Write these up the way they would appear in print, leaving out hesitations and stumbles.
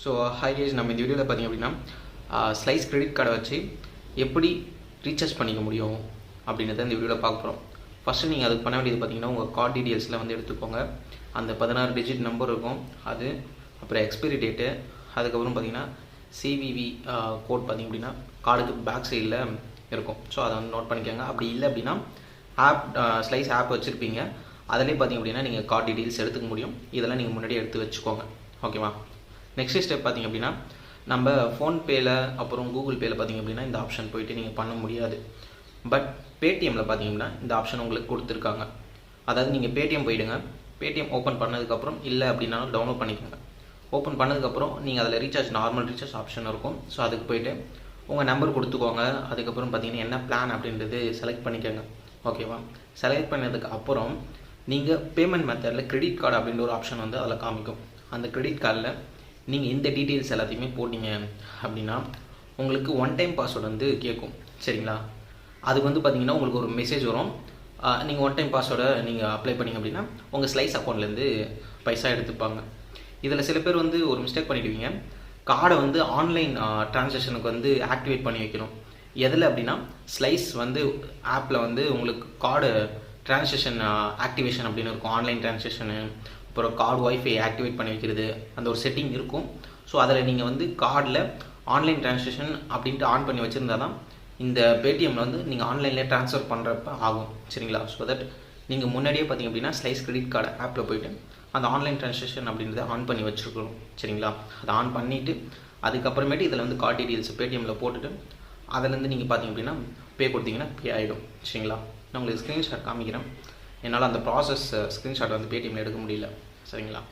So hi guys, நம்ம இந்த வீடியோவில் பார்த்திங்க அப்படின்னா ஸ்லைஸ் கிரெடிட் கார்டை வச்சு எப்படி ரீசார்ஜ் பண்ணிக்க முடியும் அப்படின்றத இந்த வீடியோவில் பார்க்க போகிறோம். ஃபஸ்ட்டு நீங்கள் அதுக்கு பண்ண வேண்டியது பார்த்திங்கன்னா உங்கள் கார்டு டீட்டெயில்ஸில் வந்து எடுத்துக்கோங்க. அந்த 16 டிஜிட் நம்பர் இருக்கும் அது, அப்புறம் எக்ஸ்பைரி டேட்டு, அதுக்கப்புறம் பார்த்திங்கன்னா சிவிவி கோட் பார்த்திங்க அப்படின்னா கார்டுக்கு பேக் சைடில் இருக்கும். ஸோ அதை வந்து நோட் பண்ணிக்கோங்க. அப்படி இல்லை அப்படின்னா ஆப் ஸ்லைஸ் ஆப் வச்சுருப்பீங்க, அதிலே பார்த்திங்க அப்படின்னா நீங்கள் கார்டு டீட்டெயில்ஸ் எடுத்துக்க முடியும். இதெல்லாம் நீங்கள் முன்னாடியே எடுத்து வச்சுக்கோங்க, ஓகேவா? நெக்ஸ்ட் ஸ்டெப் பார்த்திங்க அப்படின்னா நம்ம ஃபோன்பேயில் அப்புறம் கூகுள் பேயில் பார்த்திங்க அப்படின்னா இந்த ஆப்ஷன் போய்ட்டு நீங்கள் பண்ண முடியாது. பட் பேடிஎம்மில் பார்த்திங்க அப்படின்னா இந்த ஆப்ஷன் உங்களுக்கு கொடுத்துருக்காங்க. அதாவது நீங்கள் பேடிஎம் போயிடுங்க, பேடிஎம் ஓப்பன் பண்ணதுக்கப்புறம் இல்லை அப்படின்னாலும் டவுன்லோட் பண்ணிக்கோங்க. ஓப்பன் பண்ணதுக்கப்புறம் நீங்கள் அதில் ரீசார்ஜ் நார்மல் ரீசார்ஜ் ஆப்ஷன் இருக்கும். ஸோ அதுக்கு போய்ட்டு உங்கள் நம்பர் கொடுத்துக்கோங்க. அதுக்கப்புறம் பார்த்திங்கன்னா என்ன பிளான் அப்படின்றது செலக்ட் பண்ணிக்கோங்க, ஓகேவா? செலக்ட் பண்ணதுக்கு அப்புறம் நீங்கள் பேமெண்ட் மெத்தடில் கிரெடிட் கார்டு அப்படின்ற ஒரு ஆப்ஷன் வந்து அதில் காமிக்கும். அந்த கிரெடிட் கார்டில் நீங்கள் இந்த டீட்டெயில்ஸ் எல்லாத்தையுமே போட்டிங்க அப்படின்னா உங்களுக்கு ஒன் டைம் பாஸ்வேர்டு வந்து கேட்கும், சரிங்களா? அதுக்கு வந்து பார்த்திங்கன்னா உங்களுக்கு ஒரு மெசேஜ் வரும். நீங்கள் ஒன் டைம் பாஸ்வேர்டை நீங்கள் அப்ளை பண்ணிங்க அப்படின்னா உங்கள் ஸ்லைஸ் அக்கௌண்ட்லேருந்து பைசா எடுத்துப்பாங்க. இதில் சில பேர் வந்து ஒரு மிஸ்டேக் பண்ணிடுவீங்க. கார்டை வந்து ஆன்லைன் டிரான்சாக்ஷனுக்கு வந்து ஆக்டிவேட் பண்ணி வைக்கணும். எதில் அப்படின்னா ஸ்லைஸ் வந்து ஆப்பில் வந்து உங்களுக்கு கார்டு டிரான்சாக்ஷன் ஆக்டிவேஷன் அப்படின்னு இருக்கும். ஆன்லைன் டிரான்சாக்ஷனு, அப்புறம் கார்டு ஒய்ஃபை ஆக்டிவேட் பண்ணி வைக்கிறது, அந்த ஒரு செட்டிங் இருக்கும். ஸோ அதில் நீங்கள் வந்து கார்டில் ஆன்லைன் டிரான்சாக்ஷன் அப்படின்ட்டு ஆன் பண்ணி வச்சுருந்தா தான் இந்த பேடிஎம்மில் வந்து நீங்கள் ஆன்லைனில் ட்ரான்ஸ்ஃபர் பண்ணுறப்ப ஆகும், சரிங்களா? ஸோ தட் நீங்கள் முன்னாடியே பார்த்திங்க அப்படின்னா ஸ்லைஸ் கிரெடிட் கார்டு ஆப்பில் போய்ட்டு அந்த ஆன்லைன் டிரான்சாக்ஷன் அப்படின்றத ஆன் பண்ணி வச்சுருக்கணும், சரிங்களா? அதை ஆன் பண்ணிவிட்டு அதுக்கப்புறமேட்டு இதில் வந்து கார்டு டீட்டெயில்ஸ் பேடிஎம்மில் போட்டுட்டு அதிலேருந்து நீங்கள் பார்த்திங்க அப்படின்னா பே கொடுத்தீங்கன்னா பே ஆகிடும், சரிங்களா? நான் உங்களுக்கு ஸ்க்ரீன்ஷாட் காமிக்கிறேன். என்னால் அந்த ப்ராசஸ் ஸ்க்ரீன்ஷாட் வந்து பேடிஎம்மில் எடுக்க முடியல, சரிங்களா?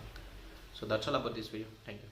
So that's all about this video. Thank you.